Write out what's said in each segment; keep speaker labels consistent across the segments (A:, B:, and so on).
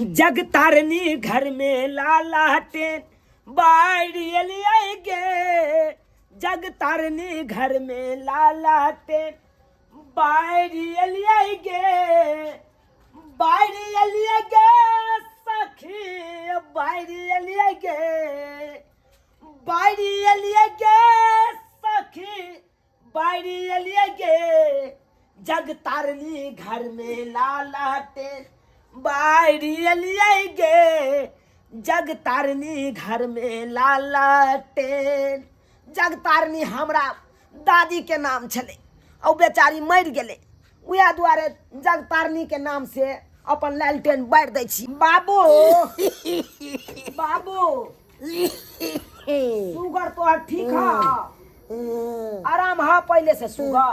A: जग तारनी घर में लालाटेन बाड़िए गे। जग तारनी घर में लालाटेन बाड़िए गे। बाड़िए गे सखी बाड़िए गे। बाड़िए गे सखी बाड़िए गे। जग तारनी घर में लालाटेन बाड़िए गे। जग तारनी घर में लालाटेन। जग तारनी हमरा दादी के नाम छले और बेचारी मर गेले, उहे दुआरे जग तारनी के नाम से अपन लालटेन बार दै छी। बाबू बाबू सुगर तो ठीक है, आराम है पहले से सुगर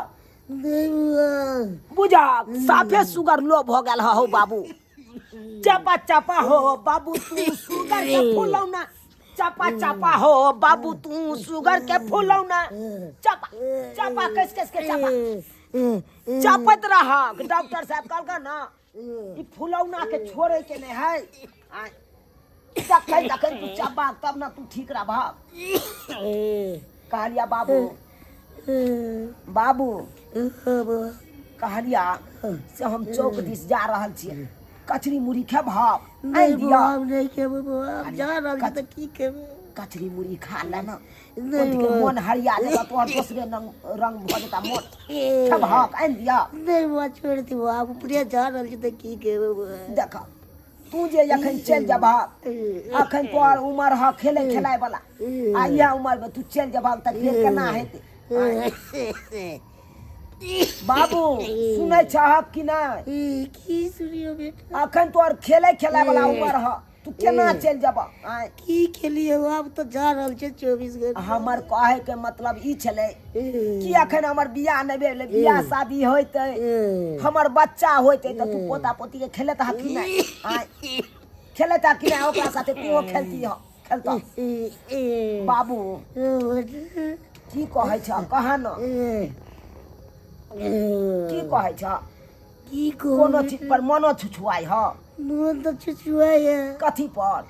A: बुझा साफे सुगर लो भ गेल हो बाबू। चपा चपा हो बाबू तू सुगर के फुलौना। चपा चपा हो बाबू तू सुगर के फुलौना। चपा चपा कस कस के चपा चपत रहा। डॉक्टर साहब कहलका ना ई फुलौना के छोड़े के नहीं है। तखन तखन तू चपा तब ना तू ठीक रहा। कहलिया बाबू बाबू कहलिया से हम चौक दिस जा रहल छियै, कचरी मुड़ी खेब
B: नहीं बाप नहीं खेबे बाप जा रहल छी त की खेबे।
A: कचरी मुड़ी खा ले ना के मन हरिया देगा तो और दूसरे रंग भ जेता मन। खेब आन दिया
B: नहीं बाप छोड़ दी बाप पूरे जा रहल छी त की खेबे बाप।
A: देखा तू जे अखन चल जाबा अखन तोर उम्र ह खेले खेलाय वाला, आ यह उम्र में तू चल जाबा त फिर केना हेते। बाबू सुनै छह कि नहीं?
B: की सुनियो बेटा
A: अखन तोर खेले खेलाय वाला उम्र ह, तू केना चल जाबा?
B: की खेलिए बाप तो जा रहल छै 24 घंटा।
A: हमर कहे के मतलब ई छले कि अखन हमर बियाह नहीं भेले, बियाह शादी होइते हमर बच्चा होइते त तू पोता पोती के खेलत ह कि नहीं? खेलत ह कि नहीं? ओकरा साथे तू खेलती ह खेलता। बाबू की कहे छ कहा न की कहे छ?
B: की
A: कोनो चीज पर मनो छुछुआई ह?
B: मन तो छुछुआई है।
A: कथी पर?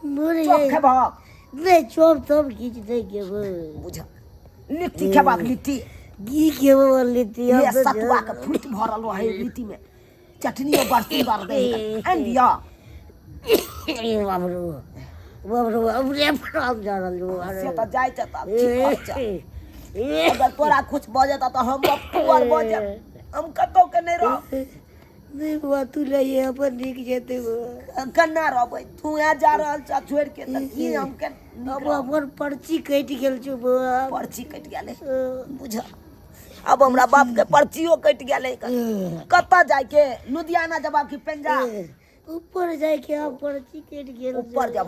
B: मोर
A: चोप खेबक?
B: नहीं चोप तब खींच दे के
A: बुझा लिट्टी खेबक? लिट्टी
B: घी के वो लिट्टी
A: ये सतुआ के फूट भरल है लिट्टी में, चटनी और बरसी कर दे आन दिया।
B: बाबरू बाबरू अपने प्राण जा रहल
A: से त जाय त ठीक छ। अगर तोरा कुछ बजता तो हम पुअर बजे, हम कतो के नहीं रह।
B: नहीं बुआ तू ले ये अपन निक जेते
A: कन्ना रहबै तू यहाँ जा रहल छ छोड़ के त की हम के
B: अब अपन पर्ची कट गेल छ बुआ।
A: पर्ची कट गेले बुझ। अब हमरा बाप के पर्चियो कट गेले। कत्ता जाय के लुधियाना जबा की पंजाब?
B: ऊपर जाय के अब पर्ची कट गेल।
A: ऊपर जब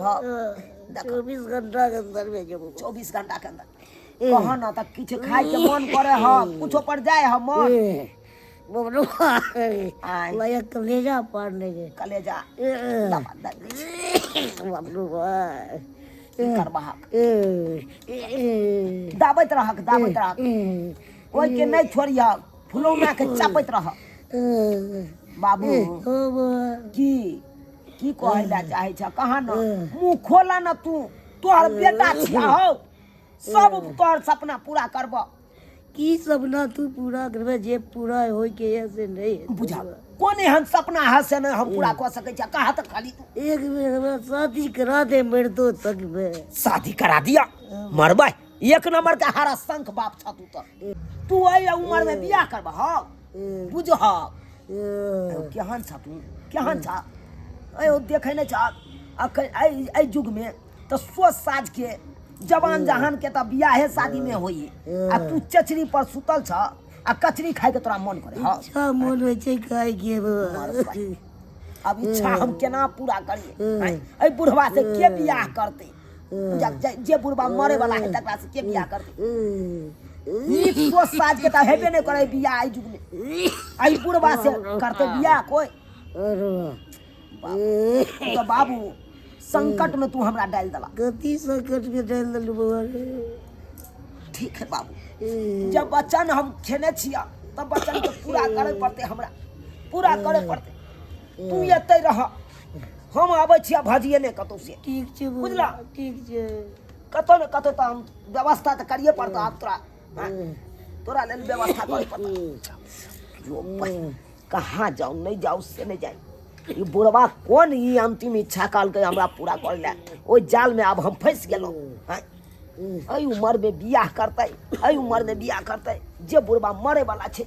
B: 24 घंटा के अंदर में जब
A: 24 घंटा के अंदर कहा ना तक किछ खाए के मन करे ह, कुछो पर जाए ह मन।
B: बाबरू लाया कलेजा पाड़ने के
A: कलेजा
B: बाबरू
A: करबा दाबैत रहक दाबैत रहक ओइ के नहीं छोड़िया, फुलौना के चापैत रह। बाबू की कहैला चाहे छ कहा न? मुंह खोला न तू, तोहर बेटा छिया हो, सब तोहर सपना पूरा करब।
B: की सपना तू पूरा करबे जे पूरा होय के ऐसे नहीं
A: बुझा कोने हम सपना है से न हम पूरा कर सकै छ। कहा त खाली तू
B: एक बेर हमरा शादी करा दे मर दो तक में।
A: शादी करा दिया मरबै एक नंबर के हारा शंख बाप छ तू त। तू ए उम्र में बियाह करब ह बुझ ह केहन छ तू केहन छ? ए देखै नै छ अखन ए युग में त सोच साज के जवान जहान के त बियाहे शादी में होई, आ तू चचरी पर सुतल छ आ कचरी खाए के तोरा मन करे ह?
B: अच्छा मन होय छै खाए के।
A: अब इच्छा हम केना पूरा करिए? ए बुढ़वा से के बियाह करते? जे बुढ़वा मरे वाला है तकरा से के बियाह करते? ई सोच साज के त हेबे नै करे बियाह आई युग में। आई बुढ़वा से करते बियाह कोई? तो बाबू संकट में तू हमरा डाल दला।
B: कथी संकट में डाल दलू बाबा?
A: ठीक है बाबू, जब वचन हम खेने छिया तब वचन के पूरा करे पड़ते, हमरा पूरा करे पड़ते। तू एते रह हम आबै छियै भजिए ने कतौ से
B: ठीक छै बुआ,
A: बुझला?
B: ठीक छै।
A: कतौ ने कतौ तो हम व्यवस्था तो करिए पड़तो आब तोरा हाँ? तोरा लेल व्यवस्था करे पड़तो जो कहाँ जाऊं नहीं जाऊं से नहीं जाए ये बुढ़वा कौन ये अंतिम इच्छा काल के हमरा पूरा कर ले ओइ जाल में अब हम फंस गेलो हाँ? एहि उम्र में बियाह करते एहि उम्र में बियाह करते जे बुढ़वा मरे वाला छै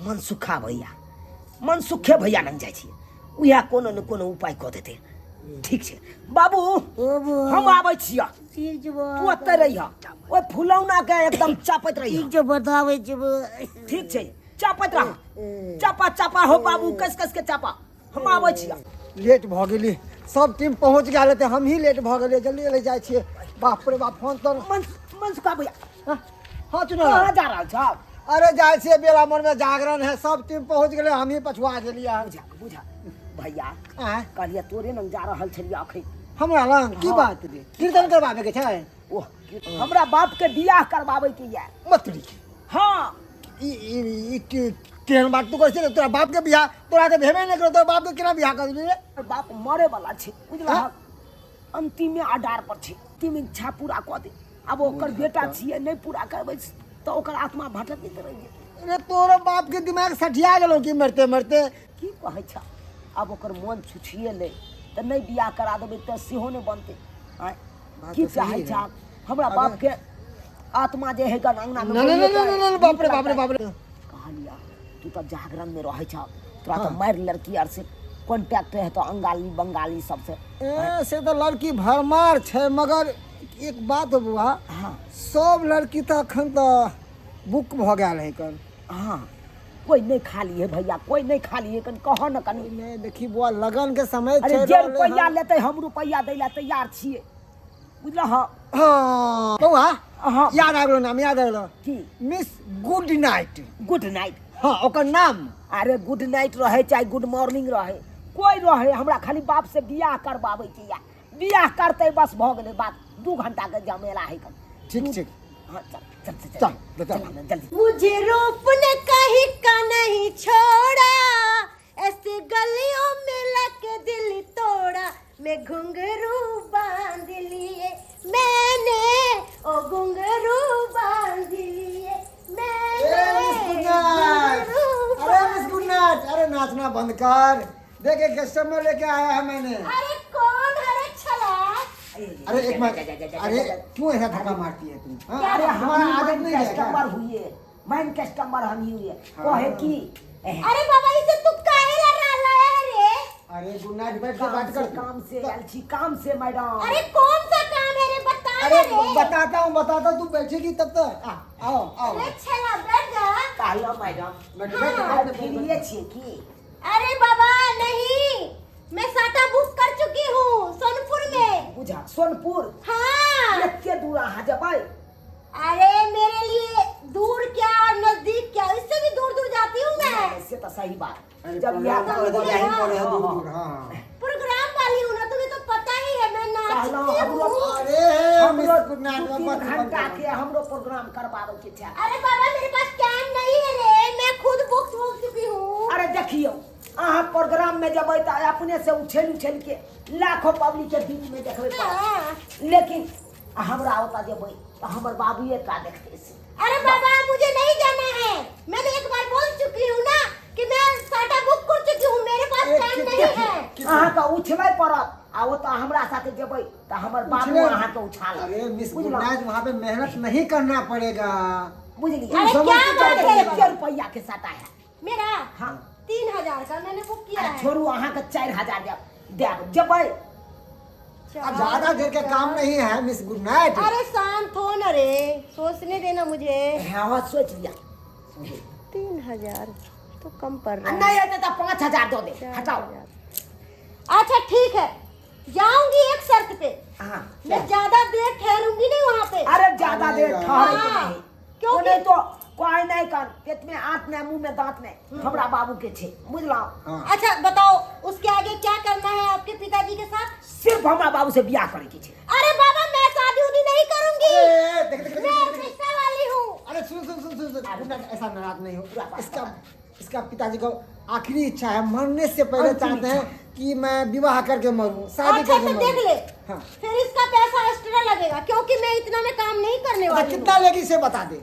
A: मन सुखा भैया मन सुखे भैया लग जाइ छियै उएह कोनो न कोनो उपाय कऽ देतै ठीक छै बाबू
B: ओ बुआ,
A: हम आबै छियै
B: ठीक छै बुआ,
A: तू ओतै रहिया ओइ फुलौना के एकदम चापैत रहिया
B: ठीक छै बताबै छै बुआ।
A: ठीक छै चापैत रह चापा चापा हो बाबू कस कस के चापा हम आबै छियै
C: लेट भऽ गेली सब टीम पहुँच गेल तऽ हम ही लेट भऽ गेलियै जल्दी ले जाइ छियै बाप रे बाप फोन तो
A: मन सुखा भैया
C: हाँ चुनो
A: कहाँ जा रहल छ
C: अरे जाइ छियै बेलामन में जागरण है सब टीम पहुँच गेलै हम ही पछुआ गेलियै
A: बुझा बुझा भैया
C: आँय?
A: कहलिए तोरे लग जा रहल छलियै अखन
C: हमरा लग की
A: हाँ।
C: बात रे कीर्तन करवाबे के छै
A: ओह हमरा बाप के बियाह करवाबै के ये
C: मतरी
A: हाँ
C: केहन बात तू कहै छै तोरा बाप के बियाह तोरा तऽ भेबे नहि करो तोरा बाप के केना बियाह कर रे
A: बाप मरे वाला छै बुझला
C: हाँ?
A: अंतिम आधार पर छै अंतिम इच्छा पूरा कऽ दे अब ओकर बेटा छियै नहीं पूरा करबै तऽ ओकर आत्मा भटकैत रहि जेतै
C: रे तोरो बाप के दिमाग सठिया गेलो कि मरते मरते
A: की कहै छ अब ओकर मन छुछिए नहि तऽ नहीं बियाह करा देबै तऽ सेहो नहि बनतै आँय?
C: बात
A: की
C: तो सही
A: चाहै
C: है।
A: छ हमरा बाप के आत्मा जे है गन अंगना में
C: नहीं नहीं नहीं नहीं बाप रे बाप रे बाप रे
A: कहलिया तू तो जागरण में रहै छ तोरा तो मारि लड़की आर से कांटेक्ट है तो अंगाली बंगाली सबसे
C: ए से तो लड़की भरमार छै मगर एक बात बुआ
A: हाँ
C: सब लड़की तो अखन तो बुक भऽ गेल है कन
A: हाँ कोई नहीं खाली है भैया कोई नहीं खाली है कन कहो न कनी
C: नहीं देखी बुआ लगन के समय
A: अरे
C: छै
A: जे रुपया लेते हम रुपया दै ला तैयार छियै बुझल हाँ
C: हाँ बउआ
A: हाँ
C: याद आबलो नाम याद आबलो
A: की
C: miss good night
A: good night
C: हाँ ओकर नाम
A: अरे गुड नाइट रहे चाहे गुड मॉर्निंग रहे कोई रहे हमरा खाली बाप से बियाह करवाबै के या बियाह करते बस भऽ गेलै बात 2 घंटा के जमेला है कन
C: ठीक ठीक
A: हाँ चल चल चल
C: चल, बता।
A: चल जल्दी
B: मुझे रूप ने कहीं का नहीं छोड़ा, ऐसे गलियों में लगे दिल तोड़ा, मैं घुंघरू बांध लिए मैंने, ओ घुंघरू बांध लिए मैंने, घुंघरू
C: अरे मिस गुड नाइट अरे नाचना बंद कर देख एक कस्टमर लेके आया है मैंने
B: अरे कौन है रे छला?
C: अरे एक मिनट अरे क्यों ऐसा धक्का मारती है तुम हाँ?
A: अरे
C: हमारा
A: हम
C: आदत नहीं है क्या?
A: कस्टमर हुए मैन कस्टमर हम ही हुए कहे की
B: अरे बाबा इसे तू काहे ला रहा है रे?
C: अरे गुड नाइट बैठ के बात कर
A: काम से आयल छी काम से मैडम
B: अरे कौन सा काम है रे बता
C: अरे
B: ना रे।
C: बताता हूँ तू बैठेगी तब तक आओ आओ
B: अरे छला बैठ जा।
A: कहलो मैडम
C: बैठ
A: अरे
C: बैठ
A: फ्रीए छिए की
B: अरे बाबा नहीं, मैं साटा बुक कर चुकी हूँ सोनपुर में।
A: बुझा सोनपुर
B: हाँ
A: एते दूर अहाँ जबै
B: अरे मेरे लिए दूर क्या और नजदीक क्या, इससे भी दूर दूर जाती हूँ मैं।
A: से तो सही बात
C: अरे
A: जब
C: प्रोग्राम
A: यहाँ
C: पड़े तो
B: मुझे
C: यहीं
B: हाँ,
C: पड़े है दूर
A: हाँ,
C: दूर हाँ
B: प्रोग्राम वाली हूँ ना, तुम्हें तो पता ही है मैं
A: कहलो
B: नाचती
A: हमरो
B: हूँ।
C: अरे मिस
A: हमरो
C: गुड नाइट
A: 2-3 घंटा के हमरो प्रोग्राम करवावे के छै
B: अरे बाबा मेरे पास टाइम नहीं है रे, मैं खुद बुक हो चुकी हूँ।
A: अरे देखियो अहाँ प्रोग्राम में जबै त अपने से उछल उछल के लाखों पब्लिक के बीच में देखबै
B: हाँ।
A: लेकिन हमरा ओता जबै त हमर बाबूए का देखते से
B: अरे बाबा मुझे नहीं जाना है, मैंने एक बार बोल चुकी हूँ ना कि मैं साटा बुक कर चुकी हूँ, मेरे पास टाइम नहीं है।
A: अहाँ का उछलै पड़त आ ओता हमरा साथे जबै त हमर बाबू
C: उछलै?
A: अहाँ के उछाल
C: अरे मिस गुड
A: बुझलौ?
C: नाइट वहाँ पे मेहनत नहीं करना पड़ेगा
A: बुझलिए
B: अरे
C: समझ
B: क्या
C: के
B: बात
C: जाते
B: है?
C: हैं।
A: 1 रुपया के साटा है
B: मेरा
A: हाँ
B: 3000 का मैंने बुक किया
A: अरे
B: है।
A: छोड़ू अहाँ के 4000 देब जबै
C: अब ज्यादा देर के काम नहीं है मिस गुड नाइट
B: अरे शांत हो न रे, सोचने देना मुझे।
A: हाँ सोच लिया
B: 3000 तो कम पड़
A: आ
B: रहा है।
A: नहीं है तो 5000 दो दे
B: 4000।
A: हटाओ
B: अच्छा ठीक है, जाऊंगी एक शर्त पे,
A: हाँ
B: मैं ज्यादा देर ठहरूंगी नहीं वहाँ पे।
A: अरे ज्यादा देर ठहरे के
B: हाँ,
A: नहीं
B: क्योंकि-
A: नहीं तो कोई नहीं कर पेट में आंत नहीं मुंह में दांत नहीं हमरा बाबू के छे बुझला
C: हाँ
B: अच्छा बताओ उसके आगे क्या करना है आपके पिताजी के साथ?
A: सिर्फ हमरा बाबू से बियाह करे के छे
B: अरे बाबा मैं शादी उदी नहीं करूंगी,
C: देख देख
B: मैं पैसा वाली हूँ।
C: अरे सुन सुन सुन सुन गुड नाइट ऐसा नाराज नहीं हो इसका इसका पिताजी को आखिरी इच्छा है, मरने से पहले
A: अंतिम
C: चाहते हैं कि मैं विवाह करके मरूं, शादी
B: अच्छा
C: करके
B: तो देख
C: मरूं।
B: ले,
C: हाँ।
B: फिर इसका पैसा एक्स्ट्रा लगेगा क्योंकि मैं इतना में काम नहीं करने
C: अच्छा,
B: वाली हूँ।
C: कितना लेगी इसे बता दे।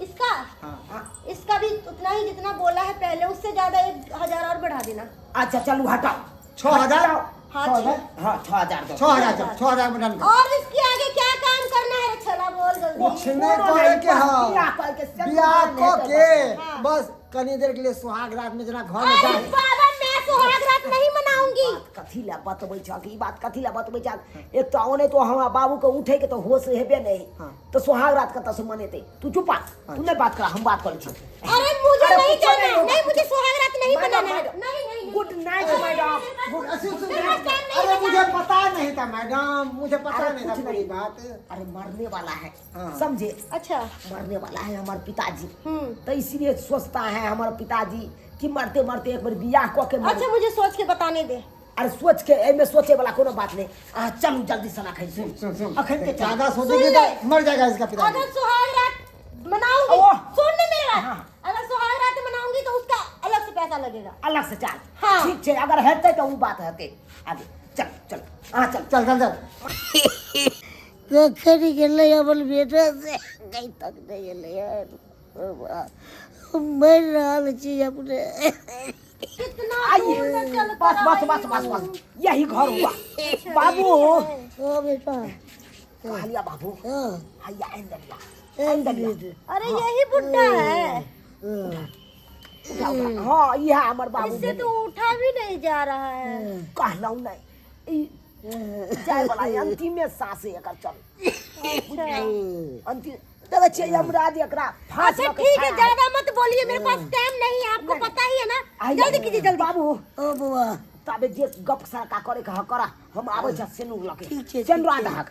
B: इसका
C: हाँ।
B: इसका भी उतना ही जितना बोला है पहले, उससे ज्यादा 1,000 और बढ़ा देना।
A: अच्छा चलो हटाओ
C: 6,000।
B: हाँ,
C: 6,000।
A: हाँ 6,000 दो।
C: 6,000 6,000 में डन कर।
B: और इसके आगे क्या काम करना है? चला बोल जल्दी।
C: कुछ नहीं करे के हाँ,
A: बियाह करके सब
C: बियाह
A: करने
C: को
A: के
C: के
B: हाँ।
C: बस कनी देर के लिए सुहाग रात में जना घर में
B: अरे
C: जाए।
B: बाबा, मैं सुहाग रात नहीं मनाऊंगी।
A: कथी ला बतबै छक, ई बात कथी ला बतबै छक। एक तो औने तो हमरा बाबू के उठे के तो होश हेबे नहीं,
C: हाँ।
A: तो सुहाग रात कत से मनेते। तू चुप आ, तू नहीं बात कर, हम बात कर छी।
B: अरे मुझे
A: अरे
B: नहीं
A: कुछ
B: जाना,
A: नहीं होगा।
B: नहीं मुझे सुहाग रात नहीं
A: मैडम,
B: मनाना है।
A: मैडम।
B: नहीं।
A: Good night madam.
C: अरे मुझे पता नहीं था मैडम, मुझे पता
A: अरे
C: नहीं था
A: कुछ
C: पूरी
A: नहीं।
C: बात।
A: अरे मरने वाला है,
C: हाँ।
A: समझे?
B: अच्छा।
A: मरने वाला है हमारे पिताजी,
B: हम्म।
A: तो इसीलिए सोचता है हमारे पिताजी कि मरते मरते एक बार बियाह क के मरे।
B: अच्छा मुझे सोच के बताने दे।
A: अरे सोच के एमे सोचे वाला कोनो बात नहीं। चलू जल्दी से ना खाई।
C: सुन
A: अखन के
C: ज्यादा
A: चल।
C: सोचेगी
B: सुन
C: तो
B: ले।
C: मर जाएगा इसका पिताजी।
B: अगर सुहाग रात मनाऊंगी,
A: ओह।
B: सुन ले मेरी बात।
A: हाँ।
B: अगर सुहाग रात मनाऊंगी तो उसका अलग से पैसा लगेगा।
A: अलग से चल।
B: हाँ।
A: ठीक है, अगर हेते तो वो बात हेते। आगे चल चल। हाँ चल।
C: चल चल चल।
D: कखरी गेलै अपन बेटा से कहीं तक नहीं गेलै यार, मर रहल छी अपने।
B: कितना
A: आइए,
B: दूर तक चल
A: बस
B: कर
A: बस
B: आई
A: बस बस
B: हूँ।
A: बस यही घर हुआ। बाबू
D: ओ बेटा,
A: कहलिया बाबू,
D: हाँ,
A: हैया अंदर
B: अरे यही बुड्ढा है,
A: उठा उठा। हाँ यह हमर बाबू
B: इससे तो उठा भी नहीं जा रहा है।
A: कहलौ नहीं ई जाय वाला है, अंतिमे सांस एकर चल।
B: अच्छा
A: अंतिम देखे छियै यमराज एकरा फांस
B: अच्छा
A: लऽ के
B: ठीक है,
A: खड़ा
B: ज्यादा मत बोलिए, मेरे पास टाइम नहीं है, आपको पता ही है ना।
A: आइया।
B: जल्दी कीजिए जल्दी।
A: बाबू
D: ओ बुआ,
A: तबे जे गप सरका करे के करा, हम आबै छ सेनुर लके।
D: ठीक छै,
A: सेनुरा
D: ठीक छै।
A: दहक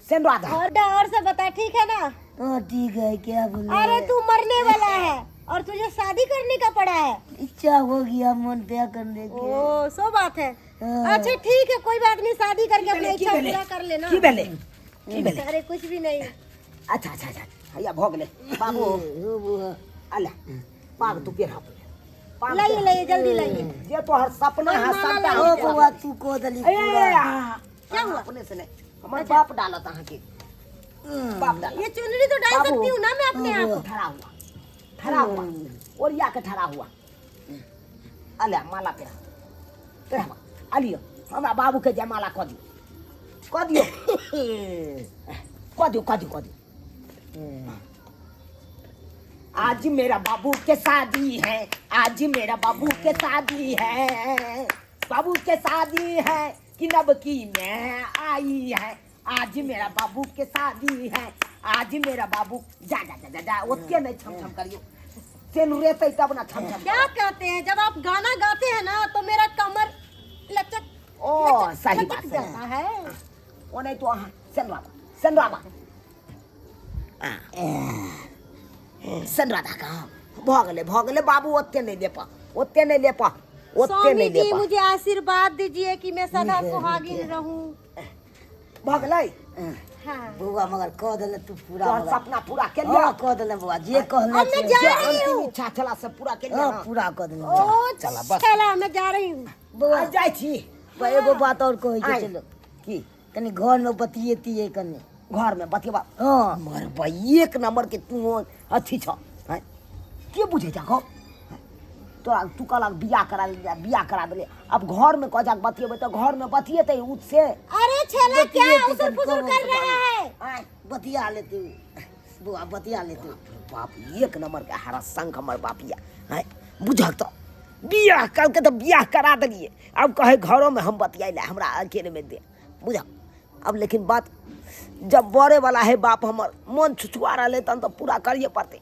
A: सेनुरा दहक।
B: और से बता, ठीक है ना?
D: हाँ ठीक है, क्या बोले?
B: अरे तू मरने वाला है और तुझे शादी करने का पड़ा है।
D: इच्छा हो गया मन तय करने की।
B: ओ सो बात है।
D: हाँ।
B: अच्छा ठीक है, कोई बात नहीं, शादी करके अपनी
A: की
B: इच्छा
A: भेले?
B: पूरा कर लेना।
A: की भेले? की भेले?
B: अरे कुछ भी नहीं।
A: अच्छा अच्छा अच्छा हैया भ गेले। बाबू
D: ओ बुआ,
A: अले पाग तू पेरा पाग
B: लाइए लाइए जल्दी लाइए।
A: जे तोहर सपना है सबटा
D: ओ बुआ तू को दली पूरा।
A: क्या हुआ? अपने से नहीं, हमर बाप डालत अहाँ के बाप डालत।
B: ये चुनरी तो डाल
A: बाबू।
B: सकती हूँ ना मैं अपने आप।
A: ठहरा हुआ ओरिया के ठहरा हुआ। अले माला पेरा पेरा अलियो हमरा बाबू के जयमाला क दियो क दियो क दियो क दियो क दियो। आज मेरा बाबू के शादी है, आज मेरा बाबू के शादी है, बाबू के शादी है कि नब की मैं आई है। आज मेरा बाबू के शादी है, आज मेरा बाबू जा जा जा जा जा ओते नहीं छम छम करियो, सेनुरे तै तब ना छम छम।
B: क्या कहते हैं, जब आप गाना गाते हैं ना तो मेरा कमर लचक
A: ओ सही
B: लचक
A: बात
B: जाता
A: है।
B: है।
A: ओ नहीं तो अहाँ सेनुरा सेनुरा का भ गेले बाबू ओते नहीं ले पा ओते नहीं ले पा ओते
B: स्वामी
A: नहीं ले
B: जी
A: पा
B: मुझे आशीर्वाद दीजिए कि मैं सदा सुहागिन रहूं।
A: भ गेलै।
B: हाँ।
D: बुआ मगर कह दले तू पूरा
A: तोहर
D: मगर।
A: सपना पूरा के
D: हाँ
A: लिया।
D: कह दले बुआ, जे कहले
B: अब मैं
D: से।
B: जा
A: जे
B: रही
A: अंतिम
B: हूँ।
A: इच्छा छला से पूरा के लिया
D: हाँ
A: ना।
D: पूरा कह दले।
B: ओ
A: चला बस।
B: चला मैं जा रही हूँ।
D: बुआ
A: आ जाय छी
D: बुआ, एगो बात और कहे के
A: आइ।
D: चलो,
A: की
D: कनी घर में बतियेतिये कनी।
A: घर में बतिबा
D: हाँ
A: मर भाई एक नंबर के तू अथी छ हैं? के बुझे जा गप तोरा तू कहलक बियाह करा ले बियाह करा देले। अब घर में कह जा बतिएबे तो घर में बतिएते उठ से।
B: अरे छला क्या
D: बतियेती
B: उसूल
D: कनी
B: फुसूल
D: कहो
B: कर
D: तो
B: रहा है?
A: आय
D: बतिया ले तू बुआ, बतिया ले तू।
A: बाप एक नंबर के हरा संग हमर बापिया हैं बुझक तो बियाह कल के तो बियाह करा देलिए। अब कहे घरों में हम बतियाइले हमरा अकेले में दे बुझक। अब लेकिन बात जब बड़े वाला है बाप हमर मन छुछुआ रहे तन तो पूरा करिए पड़ते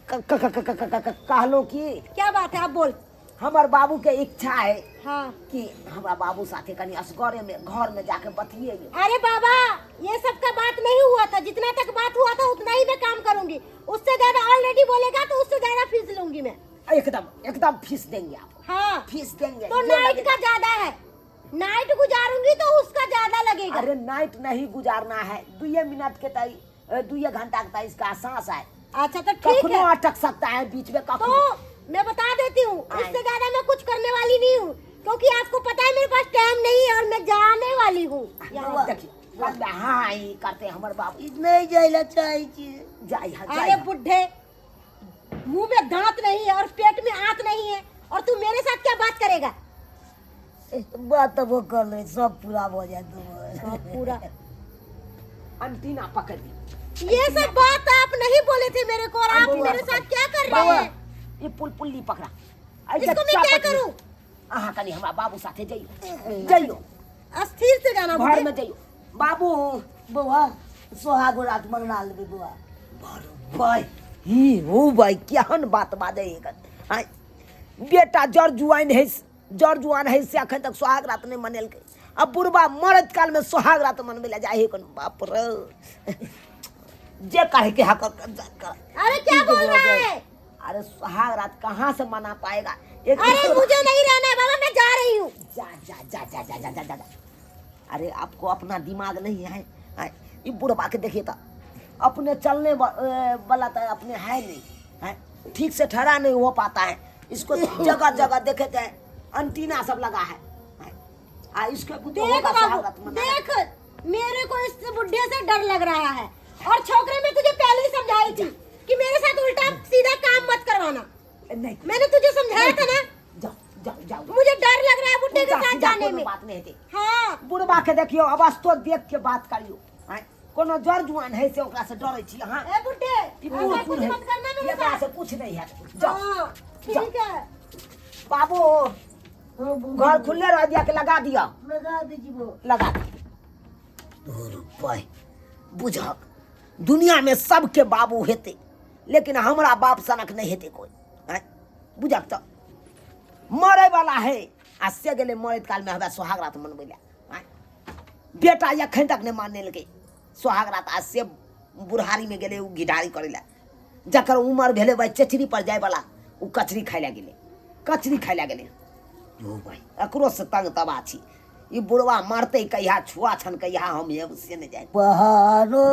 A: कहलो कि
B: क्या बात है, आप बोल।
A: हमर बाबू के इच्छा है
B: हाँ।
A: कि हमरा बाबू साथे कनी असगरे में घर में जाके बतिएगे।
B: अरे बाबा, ये सब का बात नहीं हुआ था, जितना तक बात हुआ था उतना ही मैं काम करूंगी, उससे ज्यादा ऑलरेडी बोलेगा तो उससे ज्यादा फीस लूंगी मैं।
A: एकदम एकदम फीस देंगे आपको।
B: हाँ
A: फीस देंगे
B: तो
A: जो
B: नाइट
A: लगेगा।
B: का ज्यादा है, नाइट गुजारूंगी तो उसका ज्यादा लगेगा।
A: अरे नाइट नहीं गुजारना है, 2 मिनट के तई 2 घंटा के तई इसका सांस है।
B: अच्छा तो ठीक
A: कखनो
B: है,
A: अटक सकता है बीच में
B: तो
A: कखनो।
B: मैं बता देती हूँ, इससे ज्यादा मैं कुछ करने वाली नहीं हूँ, क्योंकि आपको पता है मेरे पास टाइम नहीं है और मैं जाने वाली हूँ।
A: देखिए हाँ ही करते हमारे बाप
D: नहीं जाइला चाहे
A: जाई
B: अरे बुढ़े, मुंह में दांत नहीं है और पेट में आंत नहीं है, और तू मेरे साथ क्या बात करेगा?
D: बात तो वो कर ले, सब पूरा हो जाए तो
B: पूरा
A: अंटीना पकड़ दी।
B: ये सब बात आप नहीं बोले थे मेरे को, और आप मेरे साथ क्या कर रहे हैं?
A: ये पुल्ली पकड़ा।
B: इसको मैं क्या करूं?
A: आहा कनी हमरा बाबू साथे जाइयो
B: अस्थिर से जाना
A: घर में जाइयो बाबू।
D: बुआ सोहागो रात मना लेबे बुआ।
A: भाई ही हो भाई केहन बात बाजे हां बेटा जर जुआन है से अखन तक सुहाग रात नहीं मनेल के, अब बुढ़बा मरद काल में सुहाग रात मनबे ला जाए कन बाप रे जे कहे के हक कर।
B: अरे क्या बोल रहा है?
A: अरे सुहाग रात कहाँ से मना पाएगा?
B: अरे मुझे नहीं रहना है बाबा, मैं जा रही हूँ।
A: जा जा जा जा जा जा जा जा। अरे आपको अपना दिमाग नहीं है? ये बुढ़बा के देखिए तो अपने चलने वाला तो अपने है नहीं है, ठीक से ठहरा नहीं हो पाता है। इसको जगह जगह देखे थे अंटीना सब लगा है। इसके
B: देख बाबू देख, मेरे को इस बुढ़े से डर लग रहा है, और छोकरे में तुझे पहले ही समझाई थी कि मेरे साथ उल्टा सीधा काम मत करवाना।
A: नहीं
B: मैंने तुझे समझाया था ना।
A: जाओ जाओ जाओ,
B: मुझे डर लग रहा है बुढ़े के साथ जाने में।
A: बात नहीं थी।
B: हाँ
A: बुढ़बा के देखियो अवस्थो देख के बात करियो। कोनो जर जुआन है से ओकरा से डरै छी। हां
B: ए बुढ़े, ऐसा कुछ मत करना मेरे साथ।
A: से कुछ नहीं है। जाओ
B: ठीक है
A: बाबू, घर खुले रह दिया के लगा दिया।
D: लगा दीजिए वो।
A: लगा भाई बुझक दुनिया में सबके बाबू हेते, लेकिन हमरा बाप सनक नहीं हेते कोई। बुझक तो मरे वाला है आ से गेले मरद काल में हवे सुहाग रात मनबे ला। बेटा अखन तक नहीं मानने लगे सुहाग रात। आज से बुढ़ारी में गेले उ गिडारी करे ला, जकर उम्र भेले भाई चचरी पर जाए वाला उ कचरी खाय ला गेले, कचरी खाय ला गेले। ओ भाई एकरो से तंग तबा छी। ये बुढ़वा मरते कहिया छुआ छन कहिया हम ये से न जाए।
D: बहारो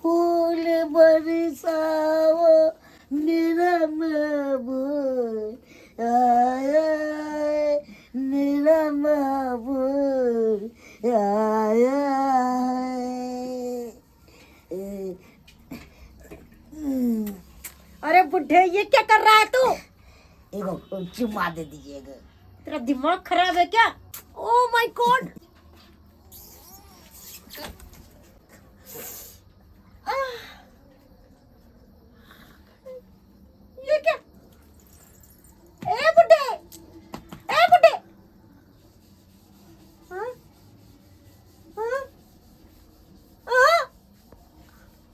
D: फूल बरसाओ मेरा महबूब आया, मेरा महबूब आया।
B: अरे बुढ़े ये क्या कर रहा है तू?
D: एगो चुम्मा दे दीजिएगा।
B: तेरा दिमाग खराब है क्या? Oh my God. ये क्या? ए बुढ़े, ए बुढ़े। हाँ? हाँ?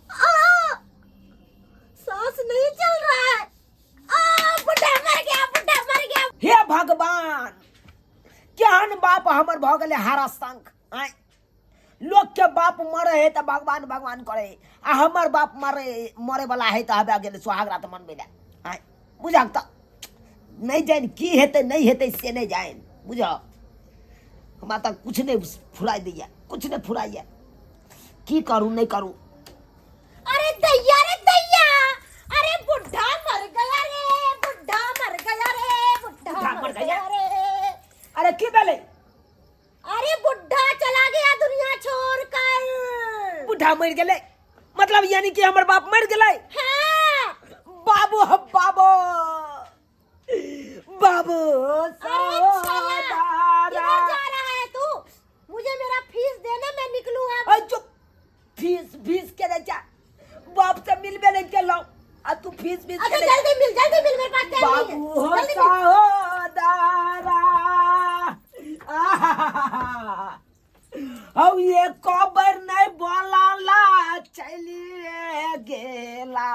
B: हाँ? सांस नहीं चल रहा है। बुढ़ा मर गया, बुढ़ा मर गया।
A: हे भगवान, केहन बाप हमर भ गेले हारा संख। लोग के बाप मरे है तो भगवान भगवान करे, आ हमर बाप मरे वाला है तो हबे गेले सुहाग रात मनबे ला। बुझक तो नहीं जान की हेते नहीं हेते से नहीं जान। बुझ हमरा तक कुछ नहीं फुराई दिया, कुछ नहीं फुराइया। की करूं नहीं करूं?
B: अरे दैया रे दैया, अरे बुढ़ा मर गया रे, बुढ़ा मर गया रे, बुढ़ा मर गया रे।
A: अरे की बेले?
B: अरे बुढ़ा चला गया दुनिया छोड़कर।
A: बुढ़ा मर गेले मतलब यानी कि हमर बाप मर गेले?
B: हाँ।
A: बाबू बाबू बाबू
B: अरे साला, किधर जा रहा है तू? मुझे मेरा फीस देना, मैं निकलूं अब।
A: चुप, फीस के दे जा, बाप से मिलबे नहीं के लो। आ तू फीस के
B: अच्छा जल्दी मिल मेरे पास टाइम नहीं है।
A: बाबू हो
B: जल्दी मिल।
A: सहोदरा अब ये कबर नहीं बोलाला चली गेला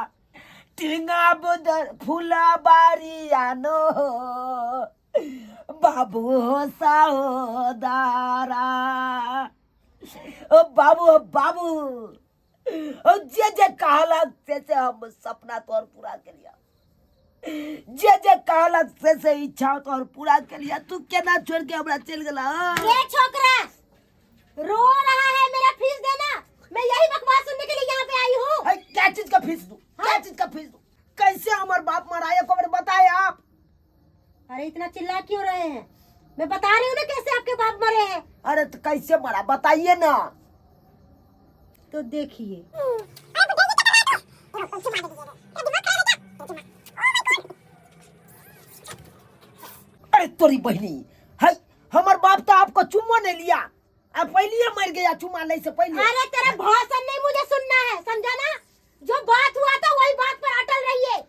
A: टिंगा बुदर फूला बारी आनो बाबू हो सहोदरा। ओ बाबू ओ जे कहलक से हम सपना तोर पूरा कर लिया, जे कहलक से इच्छा तोर पूरा कर लिया। तू केना छोड़ के हमरा चल गेला?
B: ये छोकरा रो रहा है, मेरा फीस देना। मैं यही बकवास सुनने के लिए यहाँ पे आई हूँ।
A: क्या चीज का फीस दूं? क्या चीज का फीस दूं? कैसे हमार बाप मरा एक बार बताए आप।
B: अरे इतना चिल्ला क्यों रहे हैं? मैं बता रही हूँ ना कैसे आपके बाप मरे हैं।
A: अरे तो कैसे मरा बताइए ना।
B: तो देखिए,
A: अरे तोरी बहनी है, हमार बाप तो आपको चुम्मा नहीं लिया, अब पहले मर गया चुम्मा ले से पहले।
B: अरे तेरा भाषण नहीं मुझे सुनना है, समझा ना? जो बात हुआ था वही बात पर अटल रहिए।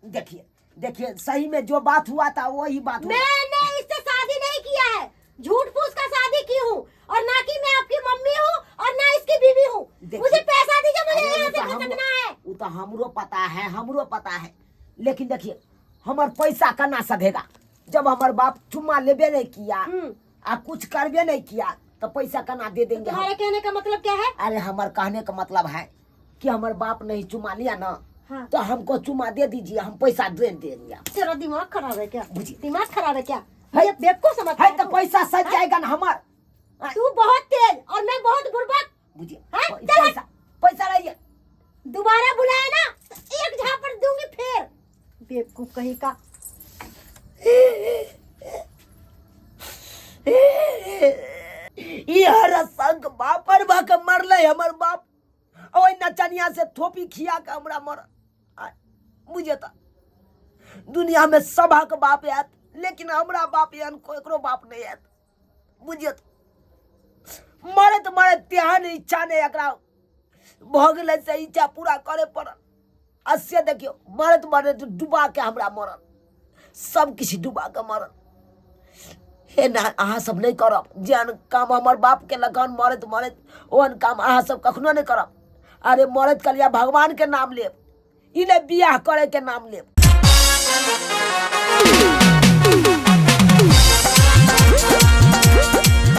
A: देखिए देखिए, सही में जो बात हुआ था वही बात हुआ।
B: मैंने इससे शादी नहीं किया है, झूठ फूस का शादी की हूँ, और ना कि मैं आपकी मम्मी हूँ और ना इसकी बीवी हूँ।
A: देखिए,
B: मुझे पैसा दीजिए, मुझे
A: अरे
B: यहाँ
A: वो
B: से
A: तो
B: खसकना है।
A: वो तो हमरो पता है, हमरो पता है, लेकिन देखिए हमार पैसा का ना सधेगा। जब हमार बाप चुम्मा लेबे नहीं किया आ कुछ करबे नहीं किया तो पैसा का ना दे देंगे हम।
B: तुम्हारे कहने का मतलब क्या है?
A: अरे हमार कहने का मतलब है कि हमार बाप नहीं चुमा लिया ना,
B: हाँ।
A: तो हमको चुमा दे दीजिए, हम पैसा दे देंगे।
B: तेरा दिमाग खराब है क्या?
A: बुझी।
B: दिमाग खराब है क्या?
A: है।
B: ये बेवकूफ समझता
A: है
B: है
A: तो
B: तू?
A: पैसा सज जाएगा ना हमार।
B: तू बहुत तेज और मैं बहुत बुर्बक।
A: बुझिए
B: हाँ, चल।
A: पैसा पैसा रहिए।
B: दोबारा बुलाया ना तो एक झापड़ दूंगी फिर। बेवकूफ कहीं का।
A: यार संग बापर भाग मरले हमर बाप, ओइ नचनिया से थोपी खिया के हमरा मर। मुझे तो दुनिया में सबक बाप याद, लेकिन हमरा बाप यान कोकरो बाप नहीं याद। बुझिए तो मरे त्यान इच्छा नहीं एकरा भगले से इच्छा पूरा करे पड़ल। अस्य देखियो मरे डुबा के हमरा मरल, सब किसी डुबा के मरल। हे ना अहाँ सब नहीं करब, जेहन काम हमर बाप के लगन मरत ओहन काम अहाँ सब कखनो नहीं करब। अरे मरत कलिया भगवान के नाम लेब, इने बियाह करे के नाम लेब।